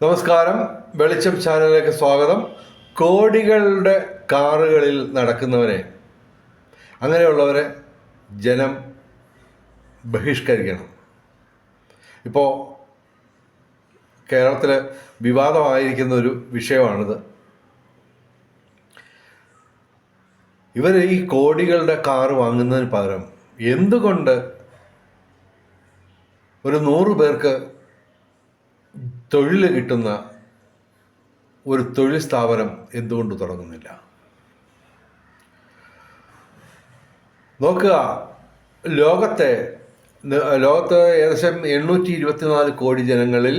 നമസ്കാരം. വെളിച്ചം ചാനലിലേക്ക് സ്വാഗതം. കോടികളുടെ കാറുകളിൽ നടക്കുന്നവരെ, അങ്ങനെയുള്ളവരെ ജനം ബഹിഷ്കരിക്കണം. ഇപ്പോൾ കേരളത്തിൽ വിവാദമായിരിക്കുന്ന ഒരു വിഷയമാണിത്. ഇവർ ഈ കോടികളുടെ കാറ് വാങ്ങുന്നതിന് പകരം എന്തുകൊണ്ട് ഒരു 100 പേർക്ക് തൊഴിൽ കിട്ടുന്ന ഒരു തൊഴിൽ സ്ഥാപനം എന്തുകൊണ്ട് തുടങ്ങുന്നില്ല? നോക്കുക, ലോകത്ത് ഏകദേശം 824 കോടി ജനങ്ങളിൽ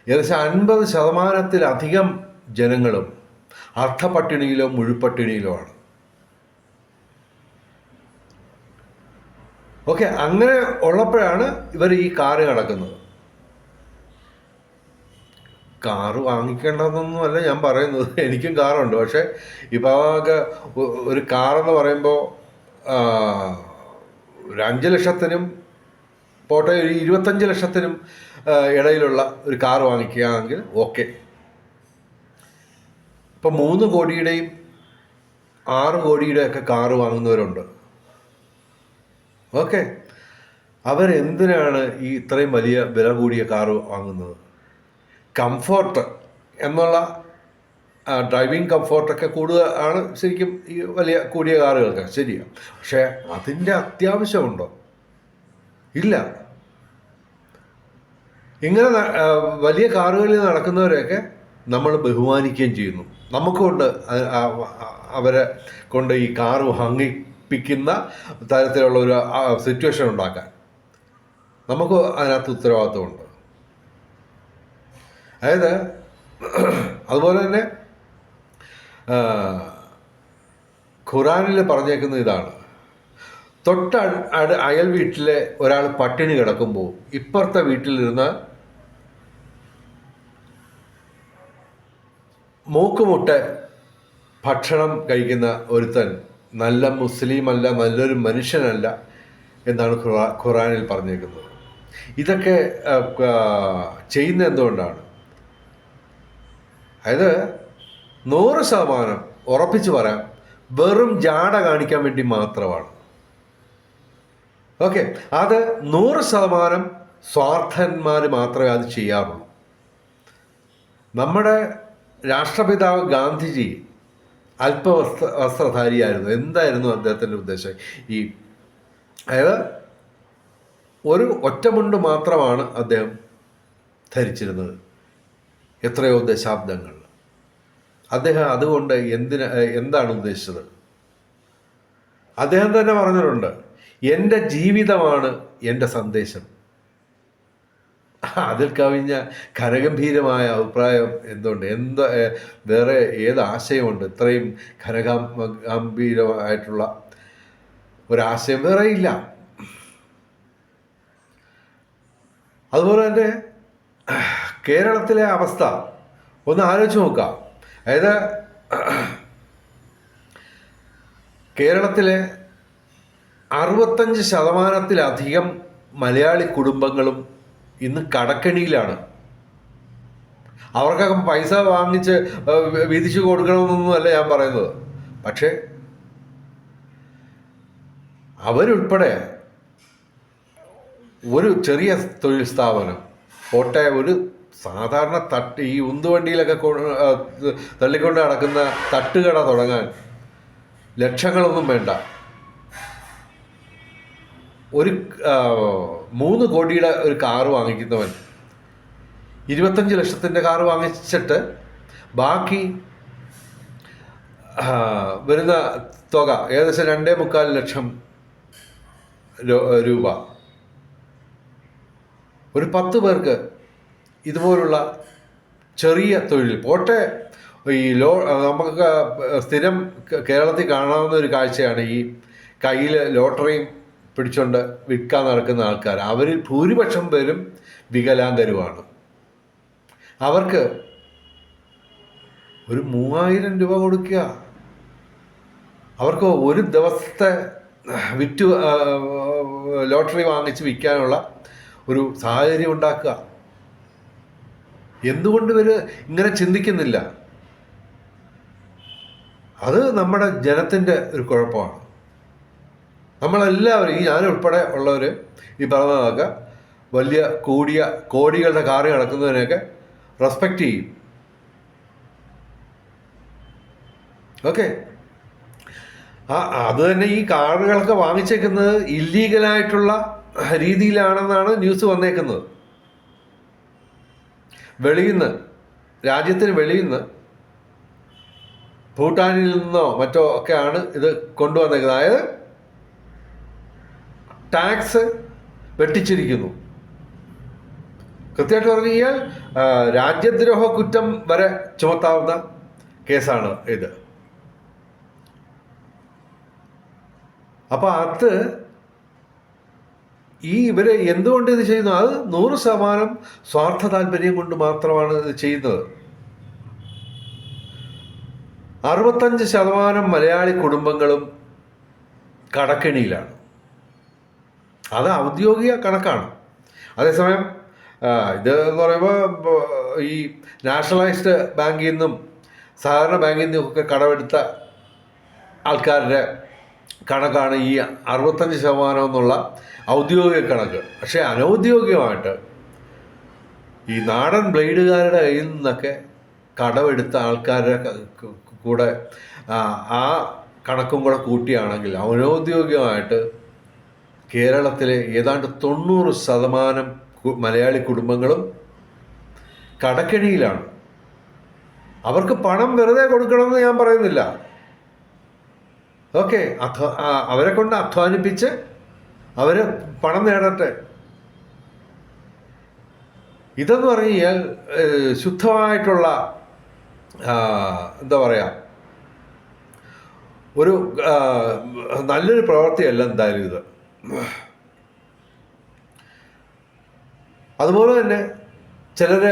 ഏകദേശം 50%-ലധികം ജനങ്ങളും അർദ്ധപട്ടിണിയിലോ മുഴുപട്ടിണിയിലോ ആണ്. ഓക്കെ, അങ്ങനെ ഉള്ളപ്പോഴാണ് ഇവർ ഈ കാറ് നടക്കുന്നത്. കാറ് വാങ്ങിക്കേണ്ടതെന്നൊന്നുമല്ല ഞാൻ പറയുന്നത്, എനിക്കും കാറുണ്ട്. പക്ഷേ ഇപ്പോൾ ഒരു കാറെന്ന് പറയുമ്പോൾ ഒരു 5 ലക്ഷത്തിനും പോട്ടെ, ഒരു 25 ലക്ഷത്തിനും ഇടയിലുള്ള ഒരു കാറ് വാങ്ങിക്കുകയാണെങ്കിൽ ഓക്കെ. ഇപ്പം 3 കോടിയുടെയും 6 കോടിയുടെയൊക്കെ കാറ് വാങ്ങുന്നവരുണ്ട്. ഓക്കെ, അവരെന്തിനാണ് ഈ ഇത്രയും വലിയ വില കൂടിയ കാറ് വാങ്ങുന്നത്? കംഫോർട്ട് എന്നുള്ള ഡ്രൈവിംഗ് കംഫോർട്ടൊക്കെ കൂടുതൽ ആണ് ശരിക്കും ഈ വലിയ കൂടിയ കാറുകൾക്ക്, ശരിയാണ്. പക്ഷേ അതിൻ്റെ അത്യാവശ്യമുണ്ടോ? ഇല്ല. ഇങ്ങനെ വലിയ കാറുകളിൽ നടക്കുന്നവരെയൊക്കെ നമ്മൾ ബഹുമാനിക്കുകയും ചെയ്യുന്നു. നമുക്കുണ്ട് അവരെ കൊണ്ട് ഈ കാറ് വാങ്ങിപ്പിക്കുന്ന തരത്തിലുള്ള ഒരു സിറ്റുവേഷൻ ഉണ്ടാക്കാൻ നമുക്ക് അതിനകത്ത് ഉത്തരവാദിത്വമുണ്ട്. അതായത് അതുപോലെ തന്നെ ഖുറാനിൽ പറഞ്ഞേക്കുന്ന ഇതാണ്: അയൽ വീട്ടിലെ ഒരാൾ പട്ടിണി കിടക്കുമ്പോൾ ഇപ്പുറത്തെ വീട്ടിലിരുന്ന് മൂക്കുമുട്ട ഭക്ഷണം കഴിക്കുന്ന ഒരുത്തൻ നല്ല മുസ്ലിം അല്ല, നല്ലൊരു മനുഷ്യനല്ല എന്നാണ് ഖുറാനിൽ പറഞ്ഞേക്കുന്നത്. ഇതൊക്കെ ചെയ്യുന്നത് എന്തുകൊണ്ടാണ്? അതായത് 100% ഉറപ്പിച്ച് പറയാം, വെറും ജാട കാണിക്കാൻ വേണ്ടി മാത്രമാണ്. ഓക്കെ, അത് 100% സ്വാർത്ഥന്മാർ മാത്രമേ അത് ചെയ്യാറുള്ളൂ. നമ്മുടെ രാഷ്ട്രപിതാവ് ഗാന്ധിജി വസ്ത്രധാരിയായിരുന്നു. എന്തായിരുന്നു അദ്ദേഹത്തിൻ്റെ ഉദ്ദേശം? അതായത് ഒരു ഒറ്റമുണ്ട് മാത്രമാണ് അദ്ദേഹം ധരിച്ചിരുന്നത് എത്രയോ ദശാബ്ദങ്ങൾ. അദ്ദേഹം അതുകൊണ്ട് എന്താണ് ഉദ്ദേശിച്ചത്? അദ്ദേഹം തന്നെ പറഞ്ഞിട്ടുണ്ട്, എൻ്റെ ജീവിതമാണ് എൻ്റെ സന്ദേശം. അതിൽ കവിഞ്ഞ ഘനഗംഭീരമായ അഭിപ്രായം എന്തുണ്ട്? വേറെ ഏത് ആശയമുണ്ട്? ഇത്രയും ഘനഗംഭീരമായിട്ടുള്ള ഒരാശയം വേറെ ഇല്ല. അതുപോലെ തന്നെ കേരളത്തിലെ അവസ്ഥ ഒന്ന് ആലോചിച്ച് നോക്കാം. അതായത് കേരളത്തിലെ 65%-ലധികം മലയാളി കുടുംബങ്ങളും ഇന്ന് കടക്കെണിയിലാണ്. അവർക്കൊക്കെ പൈസ വാങ്ങിച്ച് വീതിച്ചു കൊടുക്കണമെന്നൊന്നുമല്ല ഞാൻ പറയുന്നത്. പക്ഷേ അവരുൾപ്പെടെ ഒരു ചെറിയ തൊഴിൽ സ്ഥാപനം പോട്ടെ, ഒരു സാധാരണ ഈ ഉന്തുവണ്ടിയിലൊക്കെ തള്ളിക്കൊണ്ട് നടക്കുന്ന തട്ടുകട തുടങ്ങാൻ ലക്ഷങ്ങളൊന്നും വേണ്ട. ഒരു 3 കോടിയുടെ ഒരു കാറ് വാങ്ങിക്കുന്നവൻ 25 ലക്ഷത്തിൻ്റെ കാറ് വാങ്ങിച്ചിട്ട് ബാക്കി വരുന്ന തുക ഏകദേശം 2.25 ലക്ഷം രൂപ ഒരു 10 പേർക്ക് ഇതുപോലുള്ള ചെറിയ തൊഴിൽ പോട്ടെ. നമുക്ക് സ്ഥിരം കേരളത്തിൽ കാണാവുന്ന ഒരു കാഴ്ചയാണ് ഈ കയ്യിൽ ലോട്ടറിയും പിടിച്ചുകൊണ്ട് വിൽക്കാൻ നടക്കുന്ന ആൾക്കാർ. അവരിൽ ഭൂരിപക്ഷം പേരും വികലാംഗരുമാണ്. അവർക്ക് ഒരു 3000 രൂപ കൊടുക്കുക, അവർക്ക് ഒരു ദിവസത്തെ ലോട്ടറി വാങ്ങിച്ച് വിൽക്കാനുള്ള ഒരു സാഹചര്യം ഉണ്ടാക്കുക. എന്തുകൊണ്ട് ഇവർ ഇങ്ങനെ ചിന്തിക്കുന്നില്ല? അത് നമ്മുടെ ജനത്തിൻ്റെ ഒരു കുഴപ്പമാണ്. നമ്മളെല്ലാവരും, ഈ ഞാനുൾപ്പെടെ ഉള്ളവർ ഈ പറഞ്ഞതൊക്കെ വലിയ കോടികളുടെ കാറ് കിടക്കുന്നതിനെയൊക്കെ റെസ്പെക്റ്റ് ചെയ്യും. ഓക്കെ, അത് തന്നെ ഈ കാറുകളൊക്കെ വാങ്ങിച്ചേക്കുന്നത് ഇല്ലീഗലായിട്ടുള്ള രീതിയിലാണെന്നാണ് ന്യൂസ് വന്നേക്കുന്നത്. വെളിയിൽ നിന്ന്, രാജ്യത്തിന് വെളിയിൽ നിന്ന്, ഭൂട്ടാനിൽ നിന്നോ മറ്റോ ഒക്കെയാണ് ഇത് കൊണ്ടുവന്നേക്കുന്നത്. അതായത് ടാക്സ് വെട്ടിച്ചിരിക്കുന്നു. കൃത്യമായിട്ട് പറഞ്ഞു കഴിഞ്ഞാൽ രാജ്യദ്രോഹ കുറ്റം വരെ ചുമത്താവുന്ന കേസാണ് ഇത്. അപ്പോൾ അത് ഇവര് എന്തുകൊണ്ട് ഇത് ചെയ്യുന്നു? അത് 100% സ്വാർത്ഥ താല്പര്യം കൊണ്ട് മാത്രമാണ് ഇത് ചെയ്യുന്നത്. 65% മലയാളി കുടുംബങ്ങളും കടക്കെണിയിലാണ്. അത് ഔദ്യോഗിക കണക്കാണ്. അതേസമയം ഇത് എന്ന് പറയുമ്പോൾ ഈ നാഷണലൈസ്ഡ് ബാങ്കിൽ നിന്നും സഹകരണ ബാങ്കിൽ നിന്നും ഒക്കെ കടമെടുത്ത ആൾക്കാരുടെ കണക്കാണ് ഈ 65% എന്നുള്ള ഔദ്യോഗിക കണക്ക്. പക്ഷേ അനൗദ്യോഗികമായിട്ട് ഈ നാടൻ ബ്ലേഡുകാരുടെ കയ്യിൽ നിന്നൊക്കെ കടമെടുത്ത ആൾക്കാരുടെ കൂടെ ആ കണക്കും കൂടെ കൂട്ടിയാണെങ്കിൽ അനൗദ്യോഗികമായിട്ട് കേരളത്തിലെ ഏതാണ്ട് 90% മലയാളി കുടുംബങ്ങളും കടക്കെണിയിലാണ്. അവർക്ക് പണം വെറുതെ കൊടുക്കണമെന്ന് ഞാൻ പറയുന്നില്ല. ഓക്കെ, അവരെ കൊണ്ട് അധ്വാനിപ്പിച്ച് അവർ പണം നേടട്ടെ. ഇതെന്ന് പറഞ്ഞു കഴിഞ്ഞാൽ ശുദ്ധമായിട്ടുള്ള എന്താ പറയുക, ഒരു നല്ലൊരു പ്രവൃത്തിയല്ല എന്തായാലും ഇത്. അതുപോലെ തന്നെ ചിലർ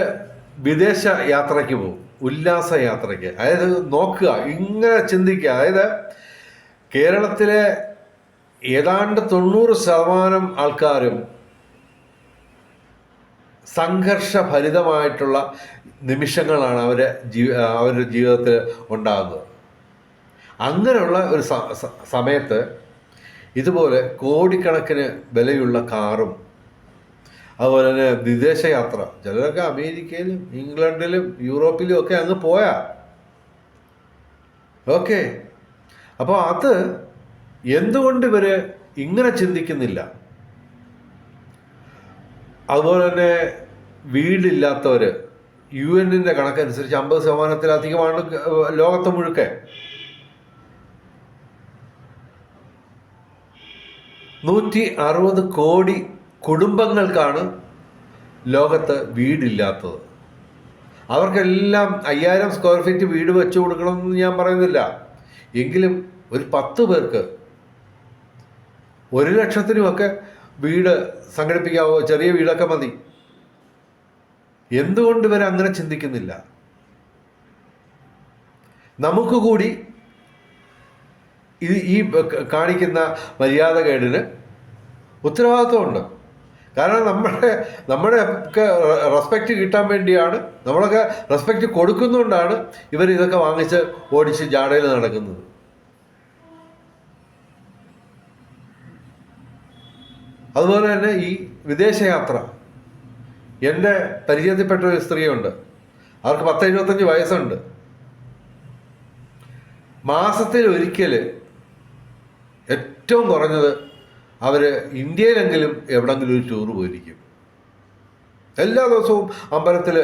വിദേശ യാത്രയ്ക്ക് പോകും, ഉല്ലാസ യാത്രയ്ക്ക്. അതായത് നോക്കുക, ഇങ്ങനെ ചിന്തിക്കുക. അതായത് കേരളത്തിലെ ഏതാണ്ട് 90% ആൾക്കാരും സംഘർഷഭരിതമായിട്ടുള്ള നിമിഷങ്ങളാണ് അവരുടെ ജീവിതത്തിൽ ഉണ്ടാകുന്നത്. അങ്ങനെയുള്ള ഒരു സമയത്ത് ഇതുപോലെ കോടിക്കണക്കിന് വിലയുള്ള കാറും അതുപോലെ തന്നെ വിദേശയാത്ര, ചിലരൊക്കെ അമേരിക്കയിലും ഇംഗ്ലണ്ടിലും യൂറോപ്പിലും ഒക്കെ അങ്ങ് പോയാ. ഓക്കെ, അപ്പോൾ അത് എന്തുകൊണ്ട് ഇവർ ഇങ്ങനെ ചിന്തിക്കുന്നില്ല? അതുപോലെ തന്നെ വീടില്ലാത്തവർ UN കണക്കനുസരിച്ച് 50%-ലധികമാണ് ലോകത്ത് മുഴുക്കെ. 160 കോടി കുടുംബങ്ങൾക്കാണ് ലോകത്ത് വീടില്ലാത്തത്. അവർക്കെല്ലാം 5000 സ്ക്വയർ ഫീറ്റ് വീട് വെച്ചു കൊടുക്കണമെന്ന് ഞാൻ പറയുന്നില്ല. എങ്കിലും ഒരു 10 പേർക്ക് 1 ലക്ഷത്തിനുമൊക്കെ വീട് സംഘടിപ്പിക്കാവോ? ചെറിയ വീടൊക്കെ മതി. എന്തുകൊണ്ട് ഇവർ അങ്ങനെ ചിന്തിക്കുന്നില്ല? നമുക്ക് കൂടി ഈ കാണിക്കുന്ന മര്യാദകേടിന് ഉത്തരവാദിത്വമുണ്ട്. കാരണം നമ്മുടെ ഒക്കെ റെസ്പെക്റ്റ് കിട്ടാൻ വേണ്ടിയാണ്, നമ്മളൊക്കെ റെസ്പെക്റ്റ് കൊടുക്കുന്നതുകൊണ്ടാണ് ഇവർ ഇതൊക്കെ വാങ്ങിച്ച് ഓടിച്ച് ജാടയിൽ നടക്കുന്നത്. അതുപോലെ തന്നെ ഈ വിദേശയാത്ര, എൻ്റെ പരിചയത്തിൽപ്പെട്ട ഒരു സ്ത്രീയുണ്ട്, അവർക്ക് 10-25 വയസ്സുണ്ട്. മാസത്തിൽ ഒരിക്കൽ ഏറ്റവും കുറഞ്ഞത് അവർ ഇന്ത്യയിലെങ്കിലും എവിടെങ്കിലും ഒരു ടൂർ പോയിരിക്കും. എല്ലാ ദിവസവും അമ്പലത്തിൽ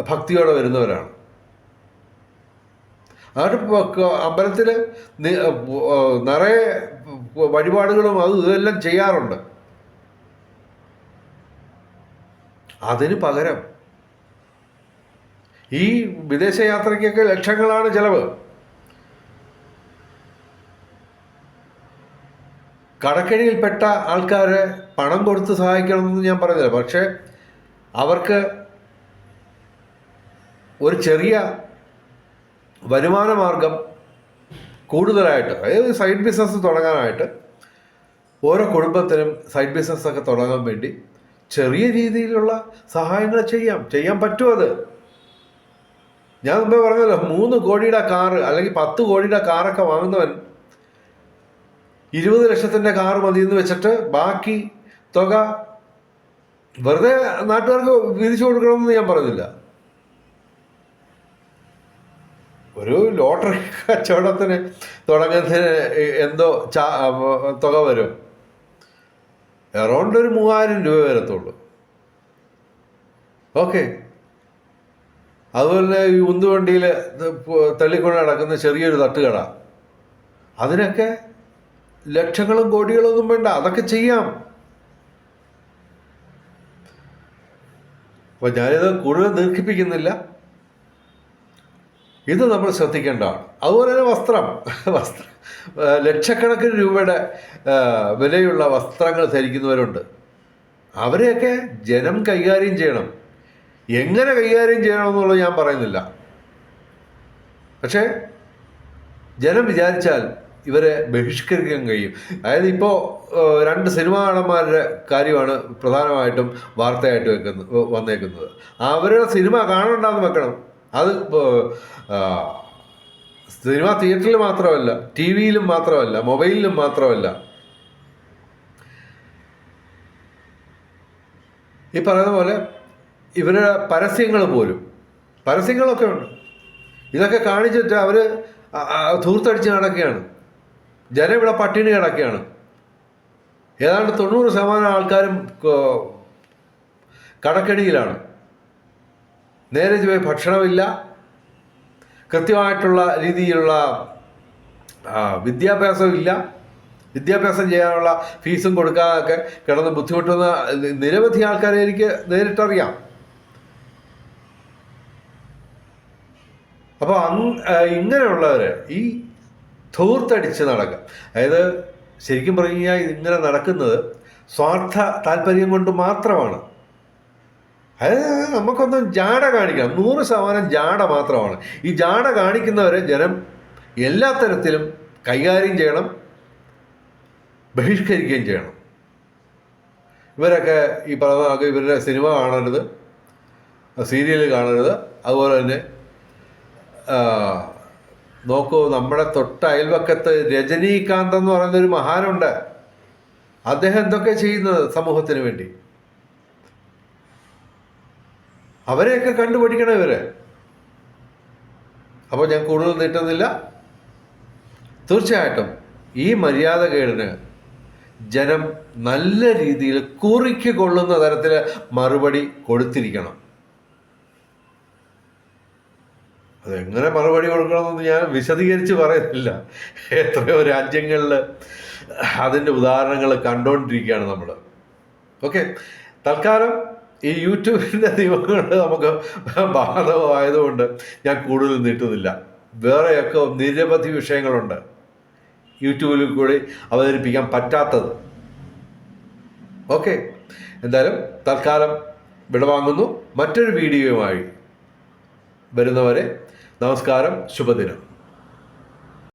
ഭക്തിയോടെ വരുന്നവരാണ്. എന്നിട്ട് അമ്പലത്തിൽ നിറയെ വഴിപാടുകളും ഇതെല്ലാം ചെയ്യാറുണ്ട്. അതിന് പകരം ഈ വിദേശയാത്രയ്ക്കൊക്കെ ലക്ഷങ്ങളാണ് ചെലവ്. കടക്കെണിയിൽപ്പെട്ട ആൾക്കാരെ പണം കൊടുത്ത് സഹായിക്കണമെന്ന് ഞാൻ പറയുന്നില്ല. പക്ഷേ അവർക്ക് ഒരു ചെറിയ വരുമാന മാർഗം കൂടുതലായിട്ട്, അതായത് സൈഡ് ബിസിനസ് തുടങ്ങാനായിട്ട്, ഓരോ കുടുംബത്തിനും സൈഡ് ബിസിനസ്സൊക്കെ തുടങ്ങാൻ വേണ്ടി ചെറിയ രീതിയിലുള്ള സഹായങ്ങൾ ചെയ്യാൻ പറ്റും. അത് ഞാൻ മുമ്പേ പറഞ്ഞല്ലോ, 3 കോടിയുടെ കാറ് അല്ലെങ്കിൽ 10 കോടിയുടെ കാറൊക്കെ വാങ്ങുന്നവൻ 20 ലക്ഷത്തിൻ്റെ കാറ് മതിയെന്ന് വെച്ചിട്ട് ബാക്കി തുക വെറുതെ നാട്ടുകാർക്ക് വിധിച്ചു കൊടുക്കണമെന്ന് ഞാൻ പറഞ്ഞില്ല. ഒരു ലോട്ടറി കച്ചവടത്തിന് തുടങ്ങുന്നതിന് എന്തോ തുക വരും, അറൗണ്ട് ഒരു 3000 രൂപ വരത്തുള്ളൂ. ഓക്കെ. അതുപോലെ ഈ ഉന്തുവണ്ടിയിൽ തള്ളിക്കൊണ്ട് നടക്കുന്ന ചെറിയൊരു തട്ടുകട, അതിനൊക്കെ ലക്ഷങ്ങളും കോടികളൊന്നും വേണ്ട, അതൊക്കെ ചെയ്യാം. അപ്പോൾ ഞാനിത് കൂടുതൽ ദീർഘിപ്പിക്കുന്നില്ല. ഇത് നമ്മൾ ശ്രദ്ധിക്കേണ്ടതാണ്. അതുപോലെ തന്നെ വസ്ത്രം ലക്ഷക്കണക്കിന് രൂപയുടെ വിലയുള്ള വസ്ത്രങ്ങൾ ധരിക്കുന്നവരുണ്ട്. അവരെയൊക്കെ ജനം കൈകാര്യം ചെയ്യണം. എങ്ങനെ കൈകാര്യം ചെയ്യണമെന്നുള്ളത് ഞാൻ പറയുന്നില്ല. പക്ഷേ ജനം വിചാരിച്ചാൽ ഇവരെ ബഹിഷ്കരിക്കാൻ കഴിയും. അതായത് ഇപ്പോൾ 2 സിനിമാ നടന്മാരുടെ കാര്യമാണ് പ്രധാനമായിട്ടും വാർത്തയായിട്ട് വന്നേക്കുന്നത്. അവരുടെ സിനിമ കാണണ്ടെന്ന് വെക്കണം. അത് സിനിമ തിയേറ്ററിൽ മാത്രമല്ല, ടി വിയിലും മാത്രമല്ല, മൊബൈലിലും മാത്രമല്ല. ഈ പറയുന്ന പോലെ ഇവരുടെ പരസ്യങ്ങളൊക്കെ ഉണ്ട്. ഇതൊക്കെ കാണിച്ചിട്ട് അവർ ധൂർത്തടിച്ച് നടക്കുകയാണ്. ജനം ഇവിടെ പട്ടിണി കിടക്കുകയാണ്. ഏതാണ്ട് 90% ആൾക്കാരും കടക്കെണിയിലാണ്. നേരെ പോയി ഭക്ഷണമില്ല, കൃത്യമായിട്ടുള്ള രീതിയിലുള്ള വിദ്യാഭ്യാസമില്ല. വിദ്യാഭ്യാസം ചെയ്യാനുള്ള ഫീസും കൊടുക്കാതൊക്കെ കിടന്ന് ബുദ്ധിമുട്ടുന്ന നിരവധി ആൾക്കാരെ എനിക്ക് നേരിട്ടറിയാം. അപ്പോൾ ഇങ്ങനെയുള്ളവർ ഈ ധൂർത്തടിച്ച് നടക്കുക, അതായത് ശരിക്കും പറഞ്ഞു കഴിഞ്ഞാൽ ഇങ്ങനെ നടക്കുന്നത് സ്വാർത്ഥ താല്പര്യം കൊണ്ട് മാത്രമാണ്. അതായത് നമുക്കൊന്നും ജാട കാണിക്കണം, 100% ജാട മാത്രമാണ്. ഈ ജാട കാണിക്കുന്നവരെ ജനം എല്ലാ തരത്തിലും കൈകാര്യം ചെയ്യണം, ബഹിഷ്കരിക്കുകയും ചെയ്യണം. ഇവരൊക്കെ ഈ പറഞ്ഞ ഇവരുടെ സിനിമ കാണരുത്, സീരിയൽ കാണരുത്. അതുപോലെ തന്നെ നോക്കൂ, നമ്മുടെ തൊട്ട അയൽവക്കത്ത് രജനീകാന്ത് എന്ന് പറയുന്നൊരു മഹാനുണ്ട്. അദ്ദേഹം എന്തൊക്കെ ചെയ്യുന്നത് സമൂഹത്തിന് വേണ്ടി. അവരെയൊക്കെ കണ്ടുപിടിക്കണം ഇവരെ. അപ്പോൾ ഞാൻ കൂടുതൽ നീട്ടുന്നില്ല. തീർച്ചയായിട്ടും ഈ മര്യാദകേടിന് ജനം നല്ല രീതിയിൽ കുറിക്ക് കൊള്ളുന്ന തരത്തിൽ മറുപടി കൊടുത്തിരിക്കണം. അതെങ്ങനെ മറുപടി കൊടുക്കണമെന്ന് ഞാൻ വിശദീകരിച്ച് പറയുന്നില്ല. എത്രയോ രാജ്യങ്ങളിൽ അതിൻ്റെ ഉദാഹരണങ്ങൾ കണ്ടുകൊണ്ടിരിക്കുകയാണ് നമ്മൾ. ഓക്കെ, തൽക്കാലം ഈ യൂട്യൂബിൻ്റെ നിയമങ്ങൾ നമുക്ക് ബാധകമായതുകൊണ്ട് ഞാൻ കൂടുതൽ നീട്ടുന്നില്ല. വേറെയൊക്കെ നിരവധി വിഷയങ്ങളുണ്ട് യൂട്യൂബിൽ കൂടി അവതരിപ്പിക്കാൻ പറ്റാത്തത്. ഓക്കെ, എന്തായാലും തൽക്കാലം വിടവാങ്ങുന്നു. മറ്റൊരു വീഡിയോയുമായി വരുന്നവരെ നമസ്കാരം, ശുഭദിനം.